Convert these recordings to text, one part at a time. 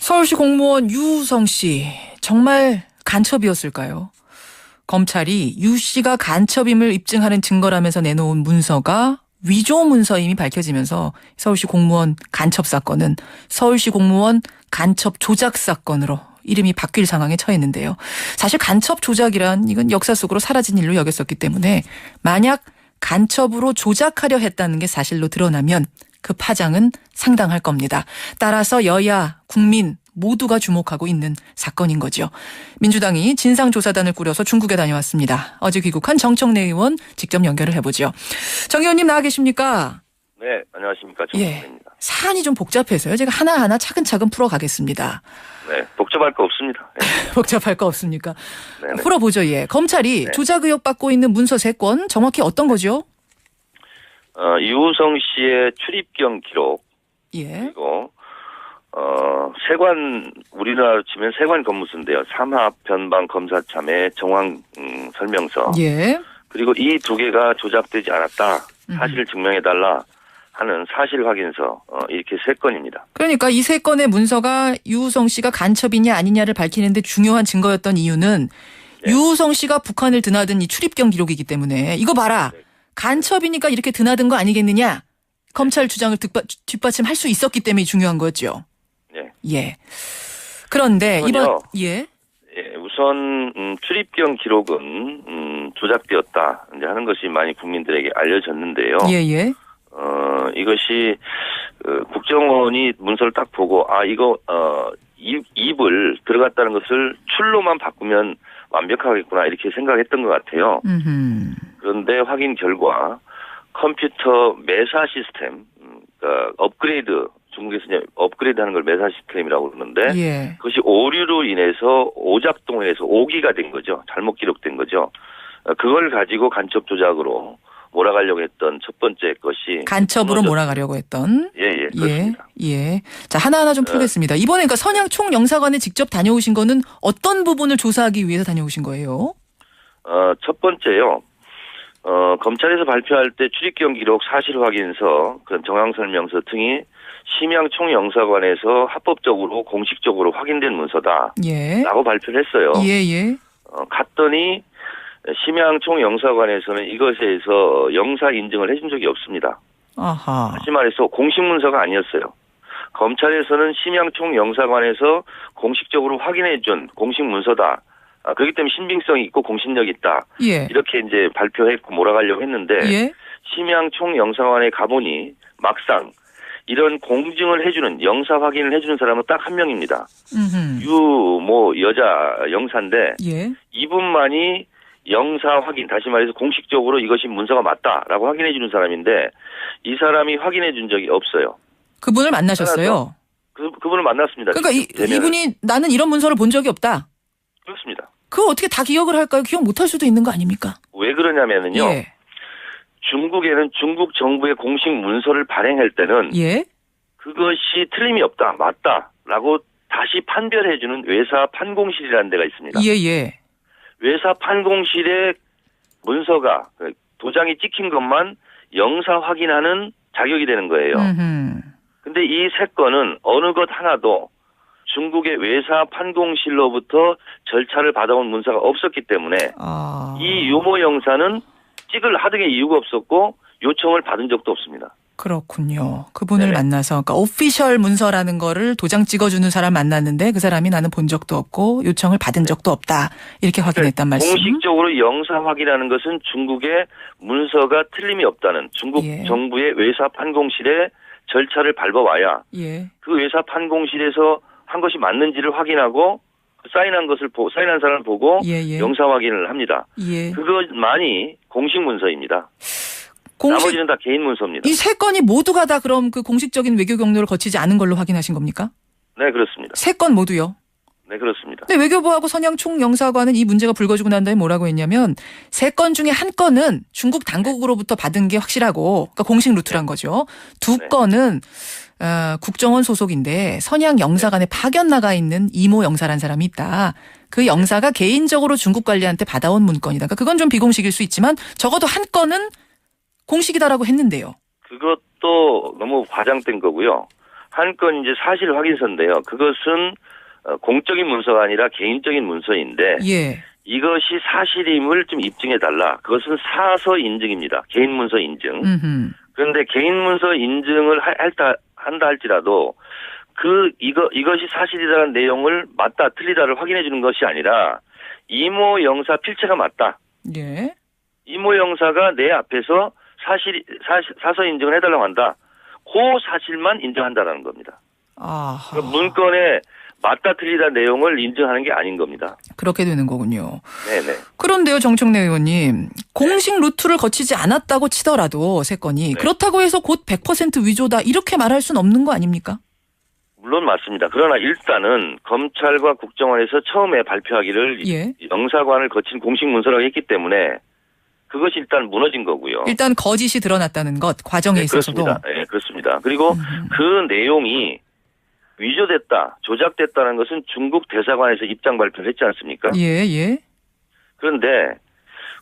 서울시 공무원 유우성 씨 정말 간첩이었을까요? 검찰이 유 씨가 간첩임을 입증하는 증거라면서 내놓은 문서가 위조 문서임이 밝혀지면서 서울시 공무원 간첩 사건은 서울시 공무원 간첩 조작 사건으로 이름이 바뀔 상황에 처했는데요. 사실 간첩 조작이란 이건 역사 속으로 사라진 일로 여겼었기 때문에 만약 간첩으로 조작하려 했다는 게 사실로 드러나면 그 파장은 상당할 겁니다. 따라서 여야, 국민 모두가 주목하고 있는 사건인 거죠. 민주당이 진상조사단을 꾸려서 중국에 다녀왔습니다. 어제 귀국한 정청래 의원 직접 연결을 해보죠. 정 의원님 나와 계십니까? 네, 안녕하십니까. 정청래입니다. 사안이 좀 복잡해서요. 제가 하나하나 차근차근 풀어가겠습니다. 네, 복잡할 거 없습니다. 네. 복잡할 거 없습니까? 네네. 풀어보죠. 예. 검찰이 네. 조작 의혹 받고 있는 문서 3건 정확히 어떤 거죠? 유우성 씨의 출입경 기록, 예. 그리고 세관, 우리나라로 치면 세관 검무소인데요. 삼합 변방 검사 참여 정황 설명서. 예. 그리고 이 2개가 조작되지 않았다. 사실을 증명해달라 하는 사실 확인서, 이렇게 3건입니다. 그러니까 이 3건의 문서가 유우성 씨가 간첩이냐 아니냐를 밝히는데 중요한 증거였던 이유는 네. 유우성 씨가 북한을 드나든 이 출입경 기록이기 때문에 이거 봐라. 네. 간첩이니까 이렇게 드나든 거 아니겠느냐. 검찰 주장을 뒷받침할 수 있었기 때문에 중요한 거죠. 네. 예. 그런데 우선요. 예. 예, 우선 출입경 기록은 조작되었다 이제 하는 것이 많이 국민들에게 알려졌는데요. 예. 이것이 국정원이 문서를 딱 보고 이거 입을 들어갔다는 것을 출로만 바꾸면 완벽하겠구나 이렇게 생각했던 것 같아요. 그런데 확인 결과 컴퓨터 매사 시스템, 그러니까 업그레이드, 중국에서 이제 업그레이드하는 걸 매사 시스템이라고 그러는데 예. 그것이 오류로 인해서 오작동을 해서 오기가 된 거죠. 잘못 기록된 거죠. 그걸 가지고 간첩 조작으로 몰아가려고 했던 첫 번째 것이 간첩으로 몰아가려고 했던. 예, 그렇습니다. 예. 자, 하나하나 좀 풀겠습니다. 이번에 그러니까 선양 총영사관에 직접 다녀오신 거는 어떤 부분을 조사하기 위해서 다녀오신 거예요? 첫 번째요. 검찰에서 발표할 때 출입경 기록 사실 확인서, 그런 정황 설명서 등이 심양 총영사관에서 합법적으로 공식적으로 확인된 문서다. 예. 라고 발표를 했어요. 예. 갔더니 심양 총영사관에서는 이것에 대해서 영사 인증을 해준 적이 없습니다. 아하. 다시 말해서 공식 문서가 아니었어요. 검찰에서는 심양 총영사관에서 공식적으로 확인해준 공식 문서다. 그렇기 때문에 신빙성이 있고 공신력이 있다. 예. 이렇게 이제 발표했고 몰아가려고 했는데 예. 심양 총영사관에 가보니 막상 이런 공증을 해주는 영사 확인을 해주는 사람은 딱 한 명입니다. 여자 영사인데 예. 이분만이 영사 확인, 다시 말해서 공식적으로 이것이 문서가 맞다라고 확인해 주는 사람인데 이 사람이 확인해 준 적이 없어요. 그분을 만나셨어요? 그분을 만났습니다. 그러니까 이분이 나는 이런 문서를 본 적이 없다. 그렇습니다. 그거 어떻게 다 기억을 할까요? 기억 못할 수도 있는 거 아닙니까? 왜 그러냐면은요. 예. 중국에는 중국 정부의 공식 문서를 발행할 때는 예. 그것이 틀림이 없다, 맞다라고 다시 판별해 주는 외사 판공실이라는 데가 있습니다. 예. 외사 판공실의 문서가 도장이 찍힌 것만 영사 확인하는 자격이 되는 거예요. 근데 이 3건은 어느 것 하나도 중국의 외사 판공실로부터 절차를 받아온 문서가 없었기 때문에 이 유모 영사는 찍을 하등의 이유가 없었고 요청을 받은 적도 없습니다. 그렇군요. 그분을 네네. 만나서 그러니까 오피셜 문서라는 거를 도장 찍어주는 사람 만났는데 그 사람이 나는 본 적도 없고 요청을 받은 적도 없다. 이렇게 확인했단 말씀. 공식적으로 영사 확인하는 것은 중국의 문서가 틀림이 없다는 중국 정부의 외사 판공실의 절차를 밟아와야 그 외사 판공실에서 한 것이 맞는지를 확인하고 사인한 사람을 보고 영사 확인을 합니다. 그것만이 공식 문서입니다. 나머지는 다 개인 문서입니다. 이 3건이 모두가 다 그럼 그 공식적인 외교 경로를 거치지 않은 걸로 확인하신 겁니까? 네, 그렇습니다. 3건 모두요? 네, 그렇습니다. 근데 외교부하고 선양 총영사관은 이 문제가 불거지고 난 다음에 뭐라고 했냐면 3건 중에 1건은 중국 당국으로부터 받은 게 확실하고 그러니까 공식 루트란 거죠. 2건은 국정원 소속인데 선양 영사관에 파견 나가 있는 이모 영사라는 사람이 있다. 그 영사가 개인적으로 중국 관리한테 받아온 문건이다. 그러니까 그건 좀 비공식일 수 있지만 적어도 1건은 공식이다라고 했는데요. 그것도 너무 과장된 거고요. 한 건 이제 사실 확인서인데요. 그것은 공적인 문서가 아니라 개인적인 문서인데 예. 이것이 사실임을 좀 입증해달라. 그것은 사서 인증입니다. 개인 문서 인증. 음흠. 그런데 개인 문서 인증을 한다 할지라도 이것이 사실이라는 내용을 맞다 틀리다를 확인해 주는 것이 아니라 이모 영사 필체가 맞다. 예. 이모 영사가 내 앞에서 사서 인증을 해달라고 한다. 그 사실만 인정한다라는 겁니다. 아하. 그러니까 문건에 맞다 틀리다 내용을 인정하는 게 아닌 겁니다. 그렇게 되는 거군요. 네네. 그런데요, 정청래 의원님. 공식 루트를 거치지 않았다고 치더라도 세 건이 그렇다고 해서 곧 100% 위조다 이렇게 말할 수는 없는 거 아닙니까? 물론 맞습니다. 그러나 일단은 검찰과 국정원에서 처음에 발표하기를 예. 영사관을 거친 공식 문서라고 했기 때문에 그것이 일단 무너진 거고요. 일단 거짓이 드러났다는 것 과정에 있어서도. 그렇습니다. 네, 그렇습니다. 그리고 그 내용이 위조됐다, 조작됐다는 것은 중국 대사관에서 입장 발표를 했지 않습니까? 예, 예. 그런데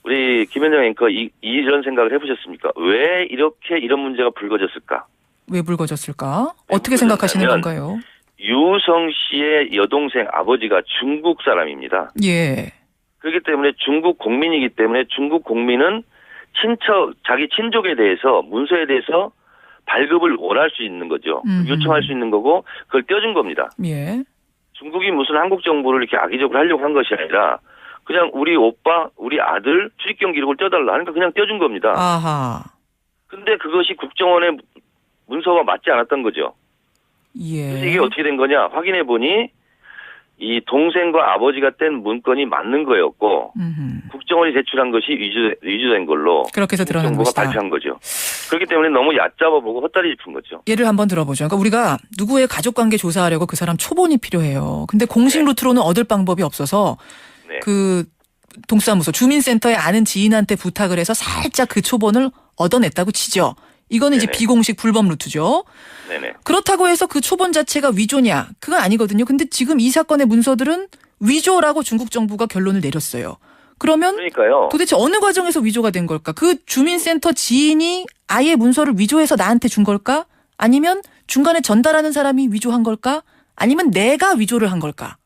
우리 김현정 앵커 이런 생각을 해보셨습니까? 왜 이렇게 이런 문제가 불거졌을까? 왜 불거졌을까? 어떻게 생각하시는 건가요? 유성 씨의 여동생 아버지가 중국 사람입니다. 예. 그렇기 때문에 중국 국민이기 때문에 중국 국민은 자기 친족에 대해서 문서에 대해서 발급을 원할 수 있는 거죠. 요청할 수 있는 거고 그걸 떼어준 겁니다. 예. 중국이 무슨 한국 정부를 이렇게 악의적으로 하려고 한 것이 아니라 그냥 우리 오빠, 우리 아들 출입경 기록을 떼어달라 하니까 그냥 떼어준 겁니다. 아하. 근데 그것이 국정원의 문서와 맞지 않았던 거죠. 예. 그래서 이게 어떻게 된 거냐 확인해 보니 이 동생과 아버지가 뗀 문건이 맞는 거였고 국정원이 제출한 것이 위조된 걸로 그렇게 해서 드러난 정부가 것이다. 발표한 거죠. 그렇기 때문에 너무 얕잡아보고 헛다리 짚은 거죠. 예를 한번 들어보죠. 그러니까 우리가 누구의 가족관계 조사하려고 그 사람 초본이 필요해요. 근데 공식 루트로는 얻을 방법이 없어서 네. 그 동사무소 주민센터에 아는 지인한테 부탁을 해서 살짝 그 초본을 얻어냈다고 치죠. 이거는 이제 네네. 비공식 불법 루트죠. 네네. 그렇다고 해서 그 초본 자체가 위조냐? 그건 아니거든요. 근데 지금 이 사건의 문서들은 위조라고 중국 정부가 결론을 내렸어요. 그러면 그러니까요. 도대체 어느 과정에서 위조가 된 걸까? 그 주민센터 지인이 아예 문서를 위조해서 나한테 준 걸까? 아니면 중간에 전달하는 사람이 위조한 걸까? 아니면 내가 위조를 한 걸까?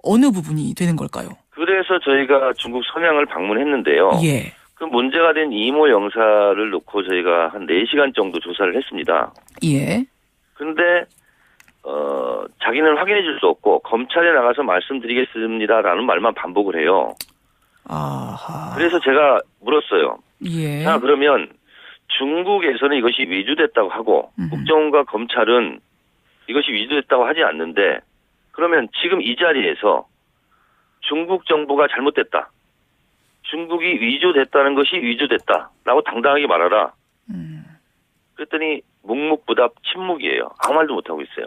어느 부분이 되는 걸까요? 그래서 저희가 중국 선양을 방문했는데요. 예. 그 문제가 된 이모 영사를 놓고 저희가 한 4시간 정도 조사를 했습니다. 예. 근데 자기는 확인해 줄 수 없고 검찰에 나가서 말씀드리겠습니다라는 말만 반복을 해요. 아하. 그래서 제가 물었어요. 예. 자, 그러면 중국에서는 이것이 위조됐다고 하고 국정원과 검찰은 이것이 위조됐다고 하지 않는데 그러면 지금 이 자리에서 중국 정부가 잘못됐다. 중국이 위조됐다는 것이 위조됐다라고 당당하게 말하라. 그랬더니 묵묵부답 침묵이에요. 아무 말도 못하고 있어요.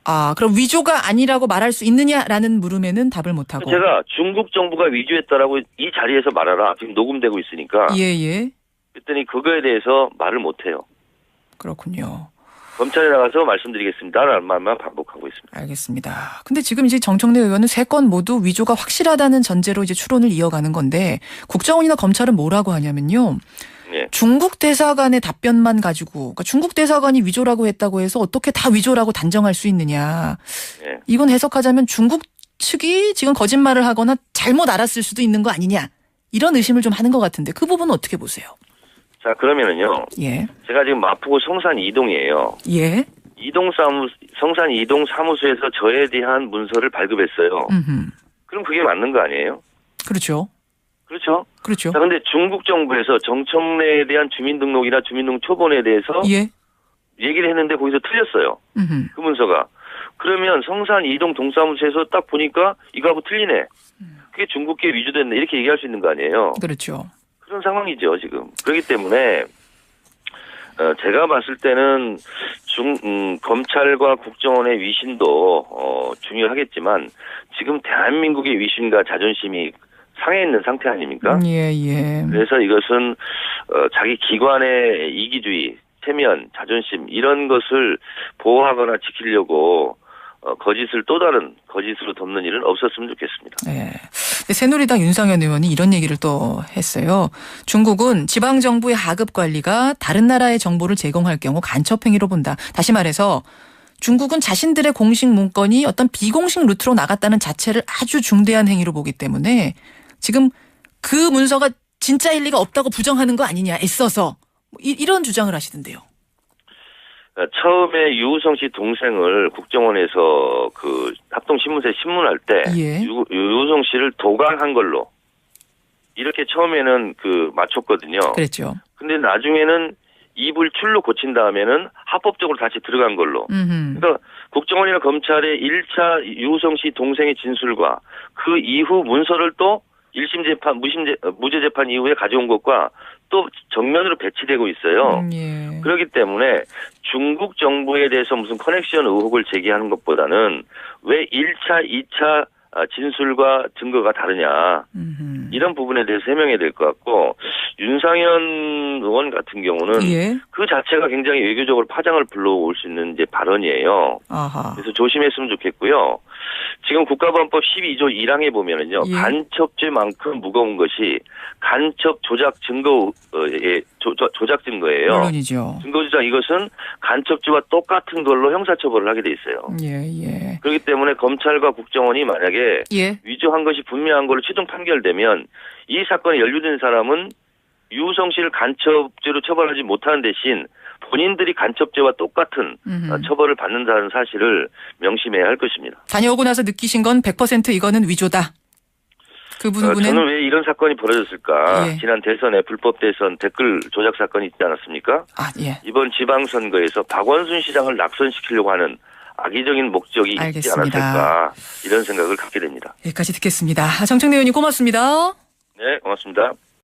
아, 그럼 위조가 아니라고 말할 수 있느냐라는 물음에는 답을 못하고. 제가 중국 정부가 위조했다라고 이 자리에서 말하라. 지금 녹음되고 있으니까. 예. 그랬더니 그거에 대해서 말을 못해요. 그렇군요. 검찰에 나가서 말씀드리겠습니다라는 말만 반복하고 있습니다. 알겠습니다. 근데 지금 이제 정청래 의원은 세 건 모두 위조가 확실하다는 전제로 이제 추론을 이어가는 건데 국정원이나 검찰은 뭐라고 하냐면요. 네. 중국 대사관의 답변만 가지고 그러니까 중국 대사관이 위조라고 했다고 해서 어떻게 다 위조라고 단정할 수 있느냐. 네. 이건 해석하자면 중국 측이 지금 거짓말을 하거나 잘못 알았을 수도 있는 거 아니냐. 이런 의심을 좀 하는 것 같은데 그 부분은 어떻게 보세요? 자, 그러면은요. 예. 제가 지금 마포구 성산 이동이에요. 예. 성산 이동 사무소에서 저에 대한 문서를 발급했어요. 그럼 그게 맞는 거 아니에요? 그렇죠. 그렇죠? 그렇죠. 자, 근데 중국 정부에서 정청래에 대한 주민등록이나 주민등록 초본에 대해서 예. 얘기를 했는데 거기서 틀렸어요. 그 문서가. 그러면 성산 이동 동사무소에서 딱 보니까 이거하고 틀리네. 그게 중국계 위조됐네. 이렇게 얘기할 수 있는 거 아니에요? 그렇죠. 그런 상황이죠, 지금. 그렇기 때문에 제가 봤을 때는 검찰과 국정원의 위신도 중요하겠지만 지금 대한민국의 위신과 자존심이 상해 있는 상태 아닙니까? 예. 그래서 이것은 자기 기관의 이기주의, 체면, 자존심 이런 것을 보호하거나 지키려고 거짓을 또 다른 거짓으로 덮는 일은 없었으면 좋겠습니다. 네. 새누리당 윤상현 의원이 이런 얘기를 또 했어요. 중국은 지방정부의 하급 관리가 다른 나라의 정보를 제공할 경우 간첩행위로 본다. 다시 말해서 중국은 자신들의 공식 문건이 어떤 비공식 루트로 나갔다는 자체를 아주 중대한 행위로 보기 때문에 지금 그 문서가 진짜일 리가 없다고 부정하는 거 아니냐 애써서 이런 주장을 하시던데요. 처음에 유우성 씨 동생을 국정원에서 그 합동신문사에 신문할 때 예. 유우성 씨를 도강한 걸로 이렇게 처음에는 그 맞췄거든요. 그랬죠. 근데 나중에는 이불 출로 고친 다음에는 합법적으로 다시 들어간 걸로. 그러니까 국정원이나 검찰의 1차 유우성 씨 동생의 진술과 그 이후 문서를 또 1심 재판, 무죄 재판 이후에 가져온 것과 또 정면으로 배치되고 있어요. 예. 그렇기 때문에 중국 정부에 대해서 무슨 커넥션 의혹을 제기하는 것보다는 왜 1차, 2차 진술과 증거가 다르냐. 이런 부분에 대해서 해명해야 될 것 같고 윤상현 의원 같은 경우는 예. 그 자체가 굉장히 외교적으로 파장을 불러올 수 있는 이제 발언이에요. 아하. 그래서 조심했으면 좋겠고요. 지금 국가보안법 12조 1항에 보면은요. 예. 간첩죄만큼 무거운 것이 간첩 조작 증거의 조작 증거예요. 물론이죠. 증거 조작 이것은 간첩죄와 똑같은 걸로 형사처벌을 하게 돼 있어요. 예. 그렇기 때문에 검찰과 국정원이 만약에 예. 위조한 것이 분명한 걸로 최종 판결되면 이 사건에 연루된 사람은 유우성 씨를 간첩죄로 처벌하지 못하는 대신 본인들이 간첩죄와 똑같은 처벌을 받는다는 사실을 명심해야 할 것입니다. 다녀오고 나서 느끼신 건 100% 이거는 위조다. 그 부분은 저는 왜 이런 사건이 벌어졌을까? 예. 지난 대선에 불법 대선 댓글 조작 사건이 있지 않았습니까? 예. 이번 지방선거에서 박원순 시장을 낙선시키려고 하는 악의적인 목적이 있지 알겠습니다. 않았을까? 이런 생각을 갖게 됩니다. 여기까지 듣겠습니다. 정청래 의원님 고맙습니다. 네, 고맙습니다.